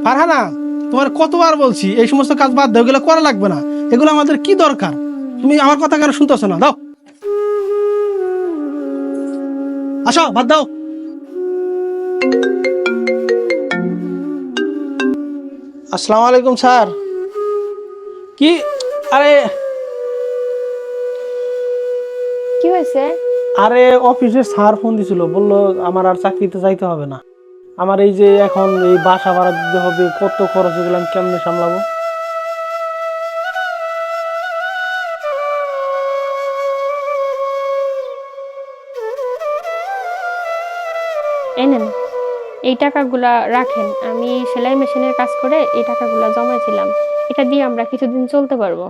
ফারহানা, তোমার কতবার বলছি এই সমস্ত কাজ বাদ দাও, এগুলো করা লাগবে না। এগুলো আমাদের কি দরকার? তুমি আমার কথা কেন শুনতেছো না? দাও, আসো, বাদ দাও। আসসালামু আলাইকুম স্যার। কি? আরে কি হয়েছে? আরে অফিসের স্যার ফোন দিছিল, বললো আমার আর চাকরিতে যাইতে হবে না। আমার এই যে এখন এই বাসা ভাড়া দিতে হবে, কত খরচ, এগুলো আমি কেমনে সামলাবো? এই নেন, এই টাকাগুলা রাখেন। আমি সেলাই মেশিনের কাজ করে এই টাকাগুলা জমাইছিলাম। এটা দিয়ে আমরা কিছুদিন চলতে পারবো।